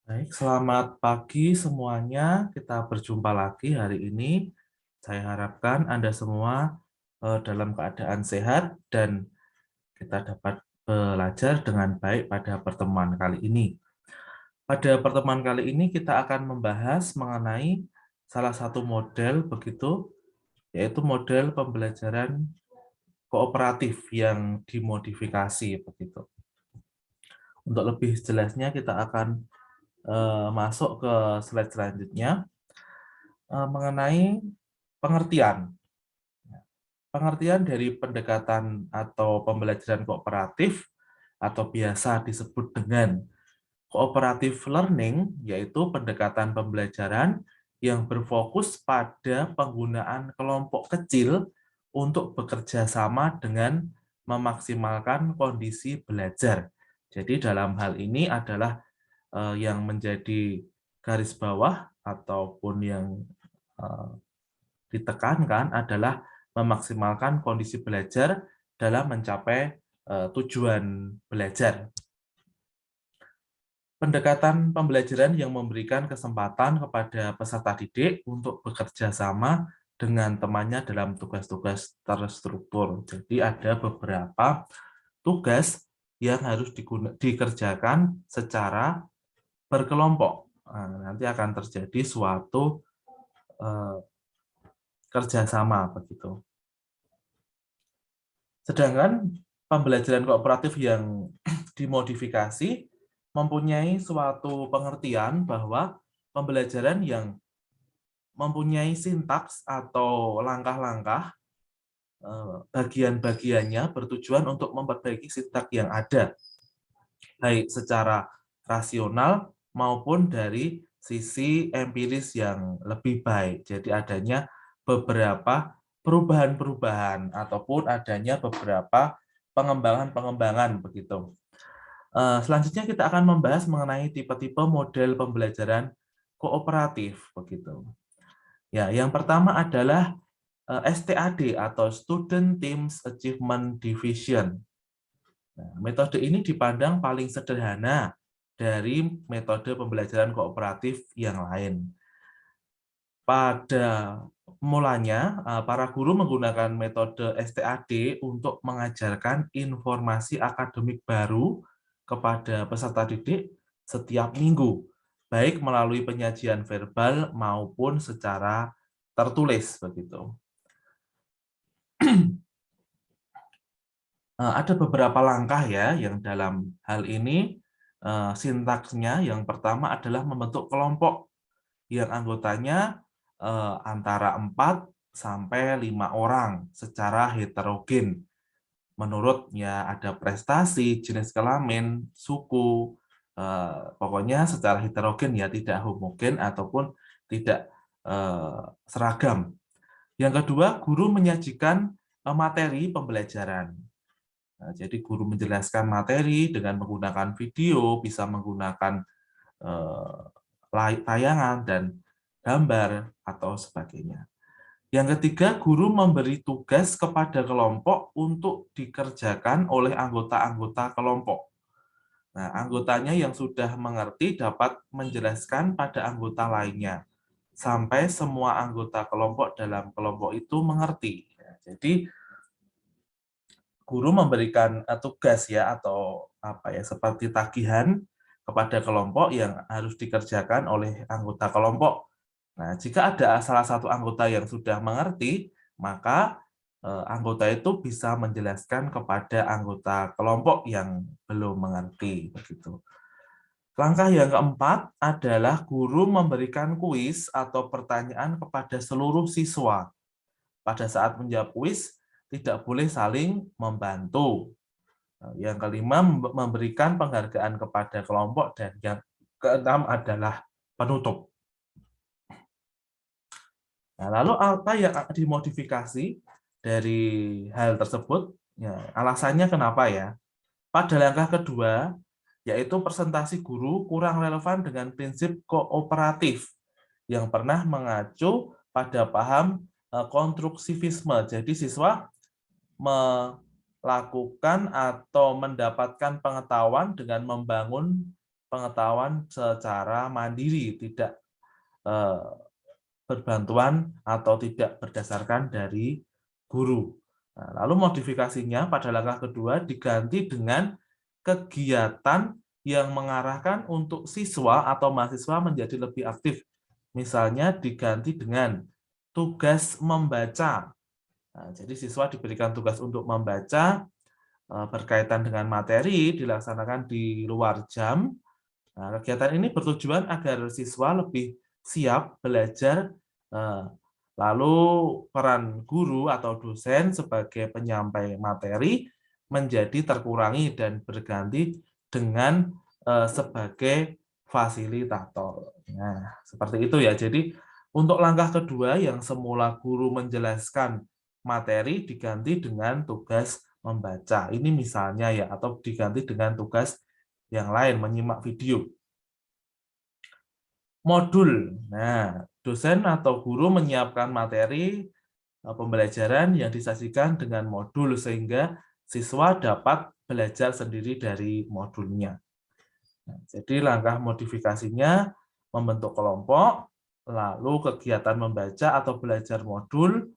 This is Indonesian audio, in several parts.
Baik, selamat pagi semuanya. Kita berjumpa lagi hari ini. Saya harapkan Anda semua dalam keadaan sehat dan kita dapat belajar dengan baik pada pertemuan kali ini. Pada pertemuan kali ini kita akan membahas mengenai salah satu model begitu, yaitu model pembelajaran kooperatif yang dimodifikasi begitu. Untuk lebih jelasnya kita akan masuk ke slide selanjutnya. Mengenai pengertian. Pengertian dari pendekatan atau pembelajaran kooperatif atau biasa disebut dengan cooperative learning, yaitu pendekatan pembelajaran yang berfokus pada penggunaan kelompok kecil untuk bekerja sama dengan memaksimalkan kondisi belajar. Jadi dalam hal ini adalah yang menjadi garis bawah ataupun yang eh, ditekankan adalah memaksimalkan kondisi belajar dalam mencapai tujuan belajar. Pendekatan pembelajaran yang memberikan kesempatan kepada peserta didik untuk bekerja sama dengan temannya dalam tugas-tugas terstruktur. Jadi ada beberapa tugas yang harus dikerjakan secara berkelompok. Nanti akan terjadi suatu kerjasama begitu. Sedangkan pembelajaran kooperatif yang dimodifikasi mempunyai suatu pengertian bahwa pembelajaran yang mempunyai sintaks atau langkah-langkah bagian-bagiannya bertujuan untuk memperbaiki sintaks yang ada, baik secara rasional maupun dari sisi empiris yang lebih baik. Jadi adanya beberapa perubahan-perubahan ataupun adanya beberapa pengembangan-pengembangan begitu. Selanjutnya kita akan membahas mengenai tipe-tipe model pembelajaran kooperatif begitu. Ya, yang pertama adalah STAD atau Student Teams Achievement Division. Nah, metode ini dipandang paling sederhana dari metode pembelajaran kooperatif yang lain. Pada mulanya, para guru menggunakan metode STAD untuk mengajarkan informasi akademik baru kepada peserta didik setiap minggu, baik melalui penyajian verbal maupun secara tertulis begitu. Ada beberapa langkah ya yang dalam hal ini sintaksnya. Yang pertama adalah membentuk kelompok yang anggotanya antara 4 sampai 5 orang secara heterogen. Menurut ya ada prestasi, jenis kelamin, suku, pokoknya secara heterogen ya, tidak homogen ataupun tidak seragam. Yang kedua, guru menyajikan materi pembelajaran. Nah, jadi guru menjelaskan materi dengan menggunakan video, bisa menggunakan tayangan dan gambar atau sebagainya. Yang ketiga, guru memberi tugas kepada kelompok untuk dikerjakan oleh anggota-anggota kelompok. Nah, anggotanya yang sudah mengerti dapat menjelaskan pada anggota lainnya, sampai semua anggota kelompok dalam kelompok itu mengerti. Jadi, guru memberikan tugas ya atau apa ya seperti tagihan kepada kelompok yang harus dikerjakan oleh anggota kelompok. Nah, jika ada salah satu anggota yang sudah mengerti, maka anggota itu bisa menjelaskan kepada anggota kelompok yang belum mengerti begitu. Langkah yang keempat adalah guru memberikan kuis atau pertanyaan kepada seluruh siswa. Pada saat menjawab kuis, tidak boleh saling membantu. Yang kelima, memberikan penghargaan kepada kelompok, dan yang keenam adalah penutup. Nah, lalu apa yang dimodifikasi dari hal tersebut? Ya, alasannya kenapa ya? Pada langkah kedua, yaitu presentasi guru kurang relevan dengan prinsip kooperatif yang pernah mengacu pada paham konstruksivisme. Jadi siswa melakukan atau mendapatkan pengetahuan dengan membangun pengetahuan secara mandiri, tidak berbantuan atau tidak berdasarkan dari guru. Nah, lalu modifikasinya pada langkah kedua diganti dengan kegiatan yang mengarahkan untuk siswa atau mahasiswa menjadi lebih aktif. Misalnya diganti dengan tugas membaca. Nah, jadi siswa diberikan tugas untuk membaca berkaitan dengan materi dilaksanakan di luar jam. Nah, kegiatan ini bertujuan agar siswa lebih siap belajar. Lalu peran guru atau dosen sebagai penyampai materi menjadi terkurangi dan berganti dengan sebagai fasilitator. Nah, seperti itu ya. Jadi untuk langkah kedua yang semula guru menjelaskan materi diganti dengan tugas membaca. Ini misalnya ya, atau diganti dengan tugas yang lain, menyimak video. Modul. Nah, dosen atau guru menyiapkan materi pembelajaran yang disajikan dengan modul sehingga siswa dapat belajar sendiri dari modulnya. Nah, jadi langkah modifikasinya membentuk kelompok, lalu kegiatan membaca atau belajar modul,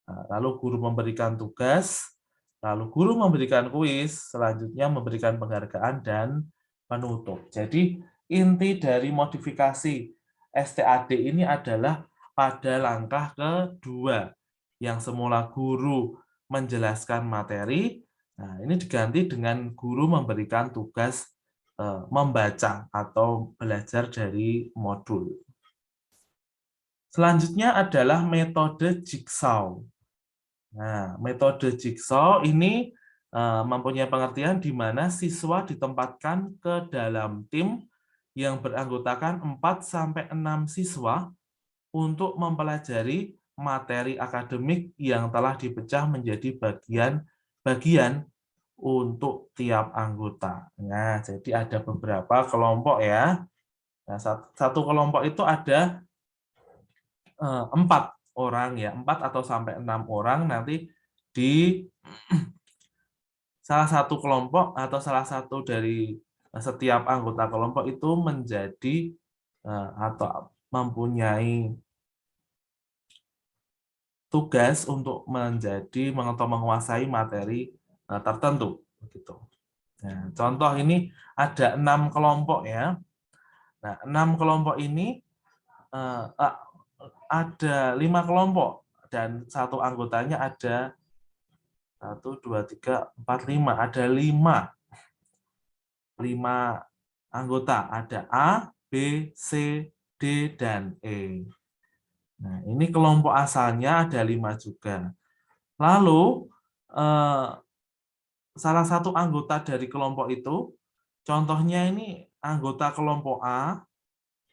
lalu guru memberikan tugas, lalu guru memberikan kuis, selanjutnya memberikan penghargaan dan penutup. Jadi inti dari modifikasi STAD ini adalah pada langkah kedua, yang semula guru menjelaskan materi, nah ini diganti dengan guru memberikan tugas membaca atau belajar dari modul. Selanjutnya adalah metode jigsaw. Nah, metode jigsaw ini mempunyai pengertian di mana siswa ditempatkan ke dalam tim yang beranggotakan 4-6 siswa untuk mempelajari materi akademik yang telah dipecah menjadi bagian-bagian untuk tiap anggota. Nah, jadi ada beberapa kelompok ya. Nah, satu kelompok itu ada 4 orang ya, 4 atau sampai 6 orang nanti di salah satu kelompok atau salah satu dari setiap anggota kelompok itu menjadi atau mempunyai tugas untuk menjadi atau menguasai materi tertentu begitu. Nah, contoh ini ada 6 kelompok ya. Nah, 6 kelompok ini ada 5 kelompok dan satu anggotanya ada 1, 2, 3, 4, 5. Ada 5 anggota. Ada A, B, C, D, dan E. Nah, ini kelompok asalnya ada 5 juga. Lalu, salah satu anggota dari kelompok itu, contohnya ini anggota kelompok A,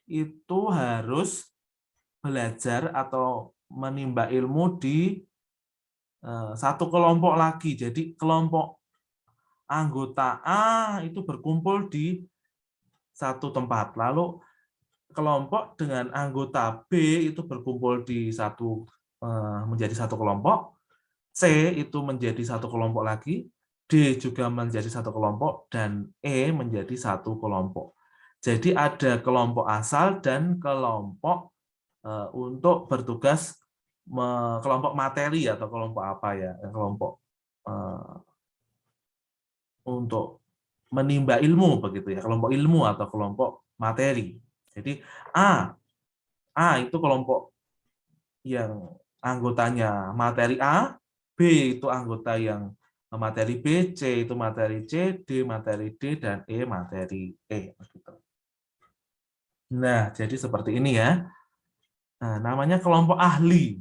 itu harus belajar atau menimba ilmu di satu kelompok lagi. Jadi kelompok anggota A itu berkumpul di satu tempat. Lalu kelompok dengan anggota B itu berkumpul di menjadi satu kelompok. C itu menjadi satu kelompok lagi. D juga menjadi satu kelompok dan E menjadi satu kelompok. Jadi ada kelompok asal dan kelompok untuk bertugas kelompok materi atau kelompok apa ya, kelompok untuk menimba ilmu begitu ya, kelompok ilmu atau kelompok materi. Jadi A itu kelompok yang anggotanya materi A, B itu anggota yang materi B, C itu materi C, D materi D, dan E materi E begitu. Nah, jadi seperti ini ya. Nah, namanya kelompok ahli.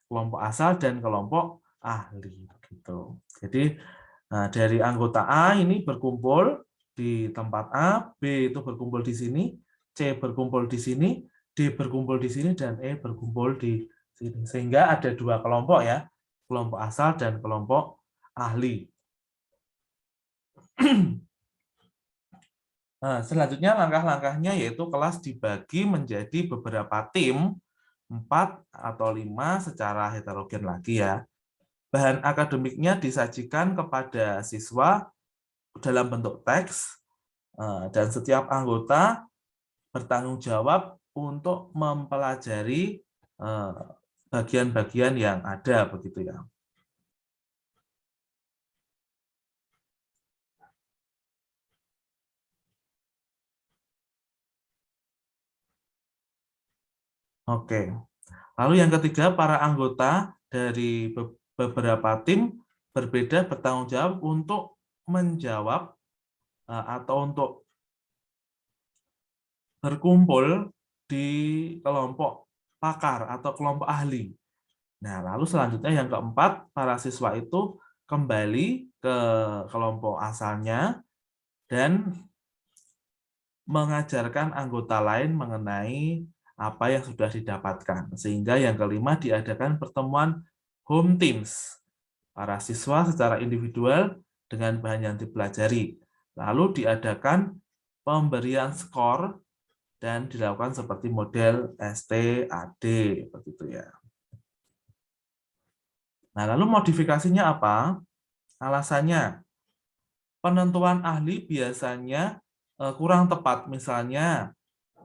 Kelompok asal dan kelompok ahli gitu. Jadi dari anggota A ini berkumpul di tempat A, B itu berkumpul di sini, C berkumpul di sini, D berkumpul di sini, dan E berkumpul di sini. Sehingga ada 2 kelompok ya, kelompok asal dan kelompok ahli. Nah, selanjutnya langkah-langkahnya yaitu kelas dibagi menjadi beberapa tim, 4 atau 5 secara heterogen lagi ya. Bahan akademiknya disajikan kepada siswa dalam bentuk teks, Dan setiap anggota bertanggung jawab untuk mempelajari bagian-bagian yang ada, begitu ya. Oke. Lalu yang ketiga, para anggota dari beberapa tim berbeda bertanggung jawab untuk menjawab atau untuk berkumpul di kelompok pakar atau kelompok ahli. Nah, lalu selanjutnya yang keempat, para siswa itu kembali ke kelompok asalnya dan mengajarkan anggota lain mengenai apa yang sudah didapatkan. Sehingga yang kelima diadakan pertemuan home teams. Para siswa secara individual dengan bahan yang dipelajari. Lalu diadakan pemberian skor dan dilakukan seperti model STAD, begitu ya. Nah, lalu modifikasinya apa? Alasannya, penentuan ahli biasanya kurang tepat. Misalnya,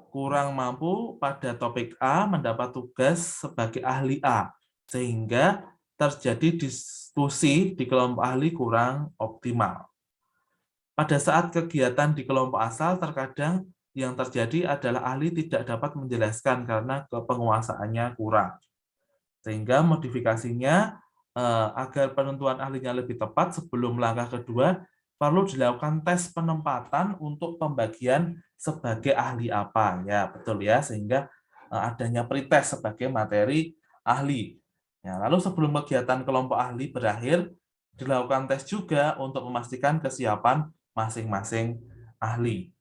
kurang mampu pada topik A mendapat tugas sebagai ahli A, sehingga terjadi diskusi di kelompok ahli kurang optimal. Pada saat kegiatan di kelompok asal, terkadang yang terjadi adalah ahli tidak dapat menjelaskan karena kepenguasaannya kurang. Sehingga modifikasinya agar penentuan ahlinya lebih tepat sebelum langkah kedua, perlu dilakukan tes penempatan untuk pembagian sebagai ahli apa. Ya, betul ya, sehingga adanya pretest sebagai materi ahli. Ya, lalu sebelum kegiatan kelompok ahli berakhir, dilakukan tes juga untuk memastikan kesiapan masing-masing ahli.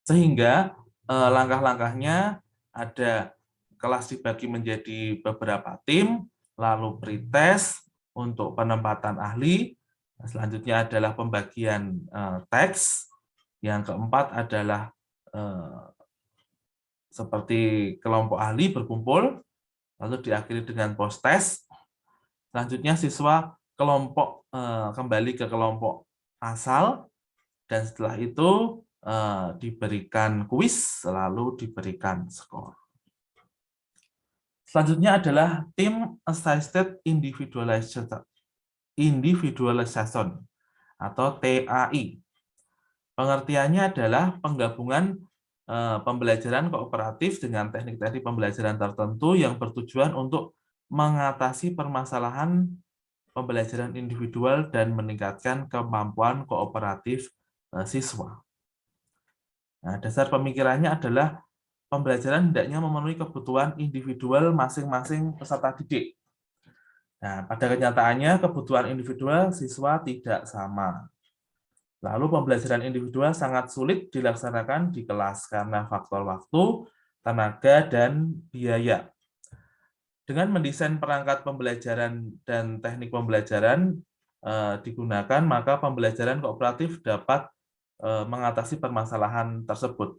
Sehingga langkah-langkahnya ada kelas dibagi menjadi beberapa tim, lalu pretest untuk penempatan ahli, selanjutnya adalah pembagian teks, yang keempat adalah seperti kelompok ahli berkumpul, lalu diakhiri dengan post test. Selanjutnya siswa kelompok kembali ke kelompok asal, dan setelah itu diberikan kuis, lalu diberikan skor. Selanjutnya adalah Team Assisted Individualization atau TAI. Pengertiannya adalah penggabungan pembelajaran kooperatif dengan teknik-teknik pembelajaran tertentu yang bertujuan untuk mengatasi permasalahan pembelajaran individual dan meningkatkan kemampuan kooperatif siswa. Nah, dasar pemikirannya adalah pembelajaran hendaknya memenuhi kebutuhan individual masing-masing peserta didik. Nah, pada kenyataannya kebutuhan individual siswa tidak sama. Lalu pembelajaran individual sangat sulit dilaksanakan di kelas karena faktor waktu, tenaga, dan biaya. Dengan mendesain perangkat pembelajaran dan teknik pembelajaran digunakan, maka pembelajaran kooperatif dapat mengatasi permasalahan tersebut.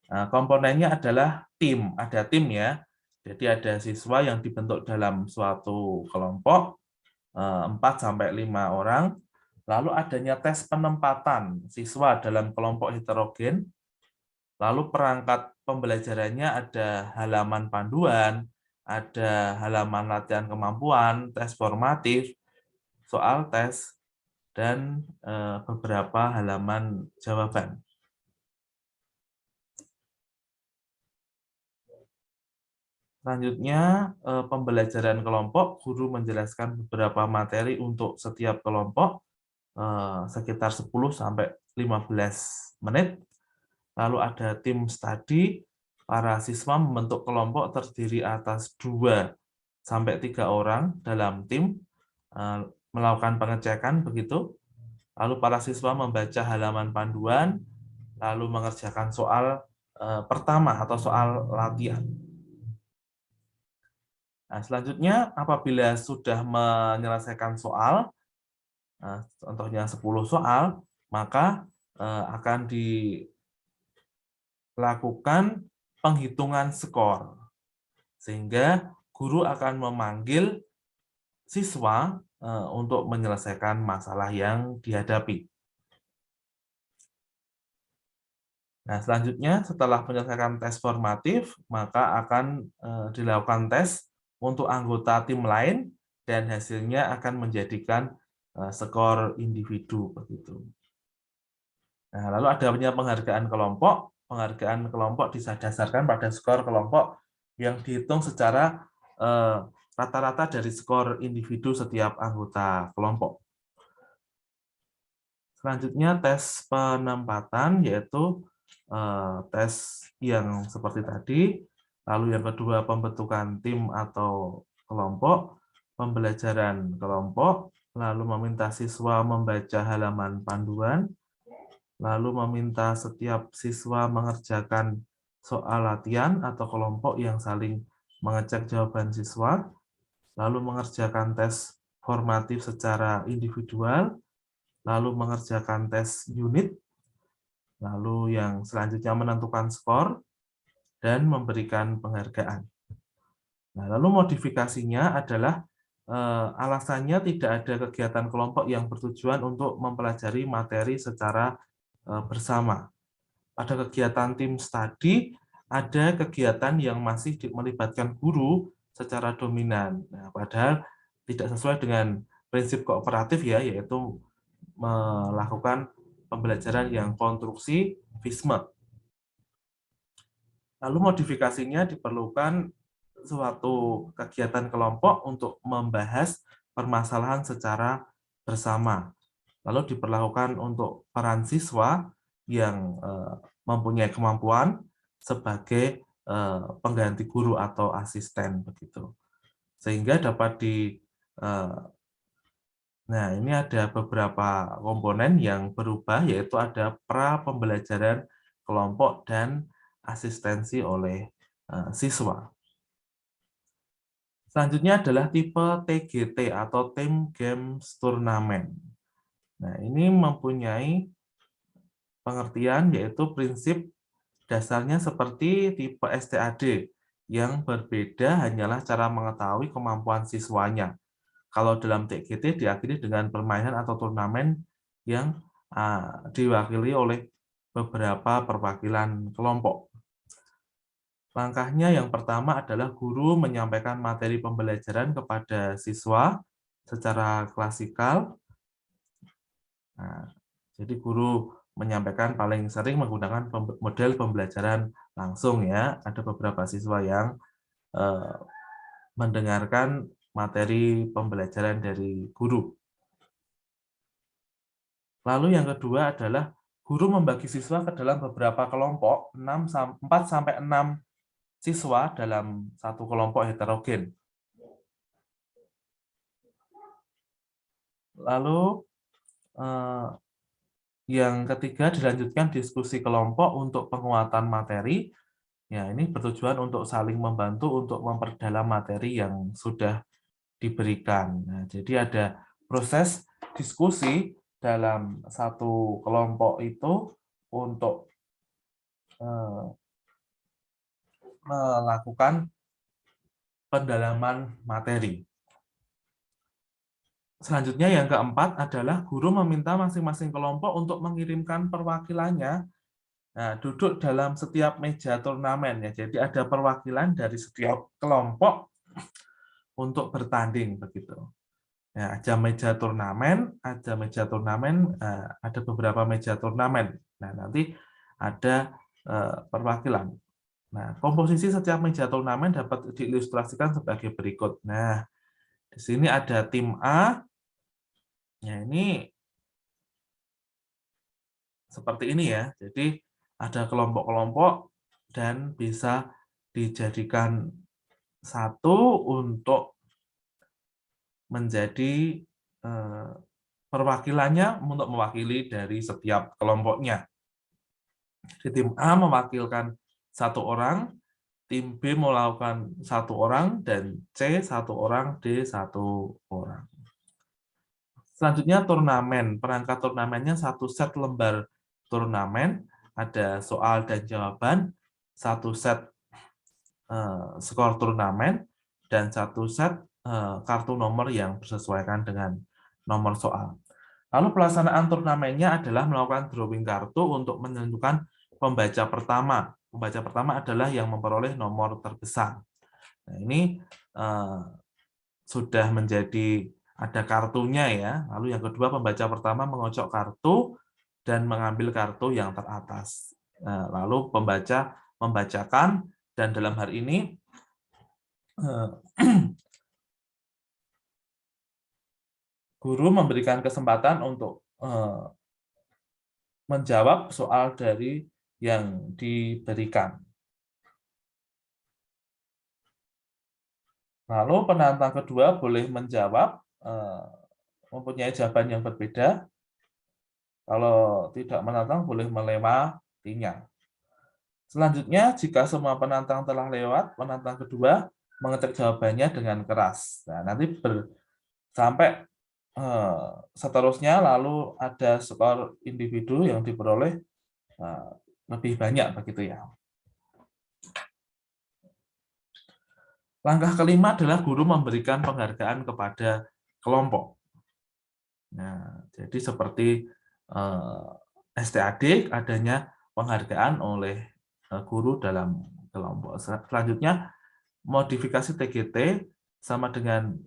Nah, komponennya adalah tim, ada tim ya. Jadi ada siswa yang dibentuk dalam suatu kelompok 4-5 orang. Lalu adanya tes penempatan siswa dalam kelompok heterogen. Lalu perangkat pembelajarannya ada halaman panduan, ada halaman latihan kemampuan, tes formatif, soal tes, dan beberapa halaman jawaban. Selanjutnya, pembelajaran kelompok, guru menjelaskan beberapa materi untuk setiap kelompok, sekitar 10-15 menit. Lalu ada tim study, para siswa membentuk kelompok terdiri atas 2-3 orang dalam tim, melakukan pengecekan begitu. Lalu para siswa membaca halaman panduan, lalu mengerjakan soal pertama atau soal latihan. Nah, selanjutnya apabila sudah menyelesaikan soal, contohnya 10 soal, maka akan dilakukan penghitungan skor. Sehingga guru akan memanggil siswa untuk menyelesaikan masalah yang dihadapi. Nah, selanjutnya setelah menyelesaikan tes formatif, maka akan dilakukan tes untuk anggota tim lain dan hasilnya akan menjadikan skor individu begitu. Nah, lalu adanya penghargaan kelompok. Penghargaan kelompok didasarkan pada skor kelompok yang dihitung secara rata-rata dari skor individu setiap anggota kelompok. Selanjutnya tes penempatan, yaitu tes yang seperti tadi. Lalu yang kedua pembentukan tim atau kelompok, pembelajaran kelompok, lalu meminta siswa membaca halaman panduan, lalu meminta setiap siswa mengerjakan soal latihan atau kelompok yang saling mengecek jawaban siswa, lalu mengerjakan tes formatif secara individual, lalu mengerjakan tes unit, lalu yang selanjutnya menentukan skor, dan memberikan penghargaan. Nah, lalu modifikasinya adalah alasannya tidak ada kegiatan kelompok yang bertujuan untuk mempelajari materi secara bersama. Pada kegiatan tim studi, ada kegiatan yang masih melibatkan guru secara dominan. Nah, padahal tidak sesuai dengan prinsip kooperatif ya, yaitu melakukan pembelajaran yang konstruksi FISME. Lalu modifikasinya diperlukan suatu kegiatan kelompok untuk membahas permasalahan secara bersama. Lalu diperlakukan untuk peran siswa yang mempunyai kemampuan sebagai pengganti guru atau asisten begitu. Sehingga dapat nah, ini ada beberapa komponen yang berubah, yaitu ada pra pembelajaran kelompok dan asistensi oleh siswa. Selanjutnya adalah tipe TGT atau Team Games Turnamen. Nah, ini mempunyai pengertian yaitu prinsip dasarnya seperti tipe STAD, yang berbeda hanyalah cara mengetahui kemampuan siswanya. Kalau dalam TGT diakhiri dengan permainan atau turnamen yang diwakili oleh beberapa perwakilan kelompok. Langkahnya yang pertama adalah guru menyampaikan materi pembelajaran kepada siswa secara klasikal. Nah, jadi guru menyampaikan paling sering menggunakan model pembelajaran langsung ya. Ada beberapa siswa yang mendengarkan materi pembelajaran dari guru. Lalu yang kedua adalah guru membagi siswa ke dalam beberapa kelompok, 4-6 siswa dalam satu kelompok heterogen. Lalu yang ketiga dilanjutkan diskusi kelompok untuk penguatan materi. Ya, ini bertujuan untuk saling membantu untuk memperdalam materi yang sudah diberikan. Nah, jadi ada proses diskusi dalam satu kelompok itu untuk melakukan pendalaman materi. Selanjutnya yang keempat adalah guru meminta masing-masing kelompok untuk mengirimkan perwakilannya. Nah, duduk dalam setiap meja turnamen ya. Jadi ada perwakilan dari setiap kelompok untuk bertanding begitu. Ya, ada meja turnamen, ada beberapa meja turnamen. Nah, nanti ada perwakilan. Nah, komposisi setiap meja turnamen dapat diilustrasikan sebagai berikut. Nah, di sini ada tim A. Ya, ini seperti ini ya. Jadi ada kelompok-kelompok dan bisa dijadikan satu untuk menjadi perwakilannya untuk mewakili dari setiap kelompoknya. Di tim A mewakilkan satu orang, tim B melakukan satu orang, dan C satu orang, D satu orang. Selanjutnya turnamen. Perangkat turnamennya satu set lembar turnamen, ada soal dan jawaban, satu set skor turnamen, dan satu set kartu nomor yang disesuaikan dengan nomor soal. Lalu pelaksanaan turnamennya adalah melakukan drawing kartu untuk menentukan pembaca pertama. Pembaca pertama adalah yang memperoleh nomor terbesar. Nah, ini sudah menjadi ada kartunya ya. Lalu yang kedua, pembaca pertama mengocok kartu dan mengambil kartu yang teratas. Lalu pembaca membacakan, dan dalam hal ini guru memberikan kesempatan untuk menjawab soal dari yang diberikan. Lalu penantang kedua boleh menjawab, mempunyai jawaban yang berbeda. Kalau tidak menantang boleh melewatinya. Selanjutnya, jika semua penantang telah lewat, penantang kedua mengecek jawabannya dengan keras. Nah, nanti sampai seterusnya, lalu ada skor individu yang diperoleh lebih banyak begitu ya. Langkah kelima adalah guru memberikan penghargaan kepada kelompok. Nah, jadi seperti STAD, adanya penghargaan oleh guru dalam kelompok. Selanjutnya, modifikasi TGT sama dengan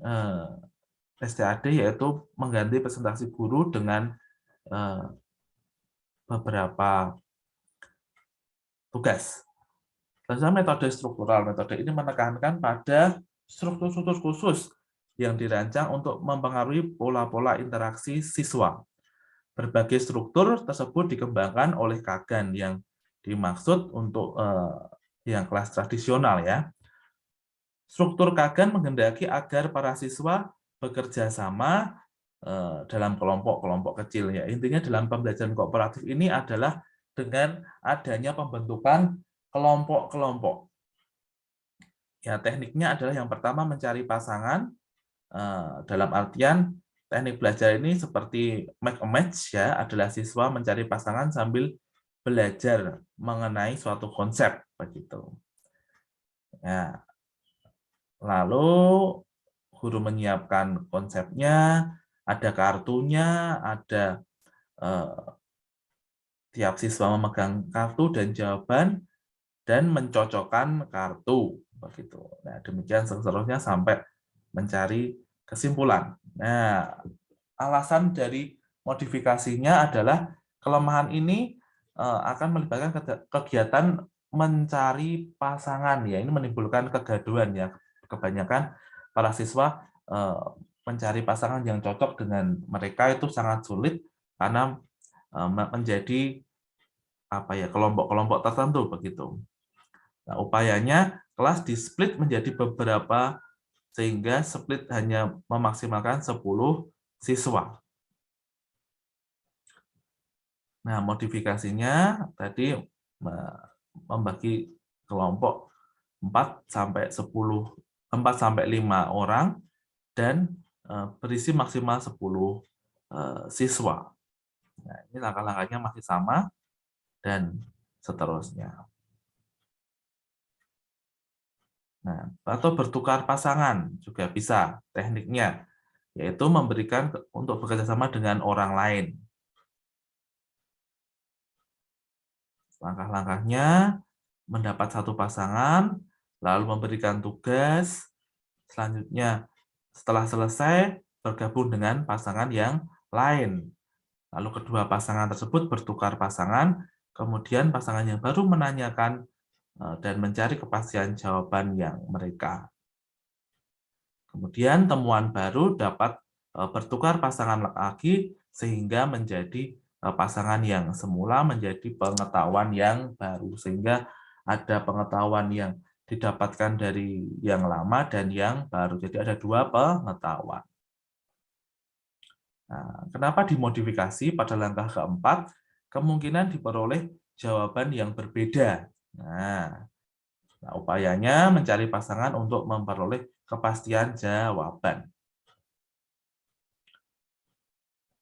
STAD, yaitu mengganti presentasi guru dengan beberapa tugas. Selanjutnya, metode struktural. Metode ini menekankan pada struktur-struktur khusus yang dirancang untuk mempengaruhi pola-pola interaksi siswa. Berbagai struktur tersebut dikembangkan oleh Kagan yang dimaksud untuk yang kelas tradisional ya. Struktur Kagan menghendaki agar para siswa bekerja sama dalam kelompok-kelompok kecil ya. Intinya dalam pembelajaran kooperatif ini adalah dengan adanya pembentukan kelompok-kelompok. Ya, tekniknya adalah yang pertama mencari pasangan, dalam artian teknik belajar ini seperti make a match ya, adalah siswa mencari pasangan sambil belajar mengenai suatu konsep begitu. Ya. Lalu guru menyiapkan konsepnya, ada kartunya, ada tiap siswa memegang kartu dan jawaban dan mencocokkan kartu begitu. Nah, demikian seterusnya sampai mencari kesimpulan. Nah, alasan dari modifikasinya adalah kelemahan ini akan melibatkan kegiatan mencari pasangan ya. Ini menimbulkan kegaduhan ya. Kebanyakan para siswa mencari pasangan yang cocok dengan mereka itu sangat sulit karena menjadi apa ya, kelompok-kelompok tertentu begitu. Nah, upayanya kelas di-split menjadi beberapa sehingga split hanya memaksimalkan 10 siswa. Nah, modifikasinya tadi membagi kelompok 4 sampai 10, 4 sampai 5 orang dan berisi maksimal 10 siswa. Nah, ini langkah-langkahnya masih sama dan seterusnya. Nah, atau bertukar pasangan juga bisa tekniknya, yaitu memberikan untuk bekerjasama dengan orang lain. Langkah-langkahnya mendapat satu pasangan, lalu memberikan tugas, selanjutnya setelah selesai bergabung dengan pasangan yang lain. Lalu kedua pasangan tersebut bertukar pasangan, kemudian pasangan yang baru menanyakan dan mencari kepastian jawaban yang mereka. Kemudian temuan baru dapat bertukar pasangan lagi sehingga menjadi pasangan yang semula menjadi pengetahuan yang baru, sehingga ada pengetahuan yang didapatkan dari yang lama dan yang baru. Jadi ada dua pengetahuan. Nah, kenapa dimodifikasi pada langkah keempat? Kemungkinan diperoleh jawaban yang berbeda. Nah, upayanya mencari pasangan untuk memperoleh kepastian jawaban.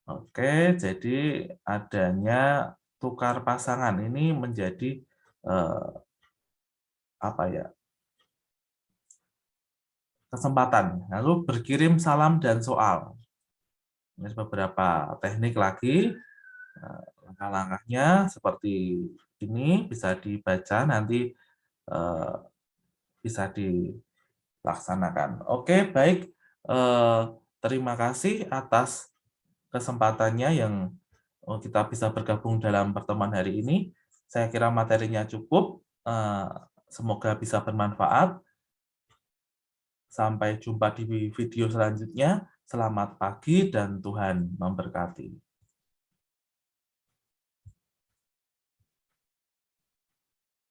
Oke, jadi adanya tukar pasangan ini menjadi apa ya, kesempatan. Lalu berkirim salam dan soal. Ini beberapa teknik lagi. Langkah-langkahnya seperti ini bisa dibaca nanti bisa dilaksanakan. Oke, baik. Terima kasih atas kesempatannya yang kita bisa bergabung dalam pertemuan hari ini. Saya kira materinya cukup. Semoga bisa bermanfaat. Sampai jumpa di video selanjutnya. Selamat pagi dan Tuhan memberkati.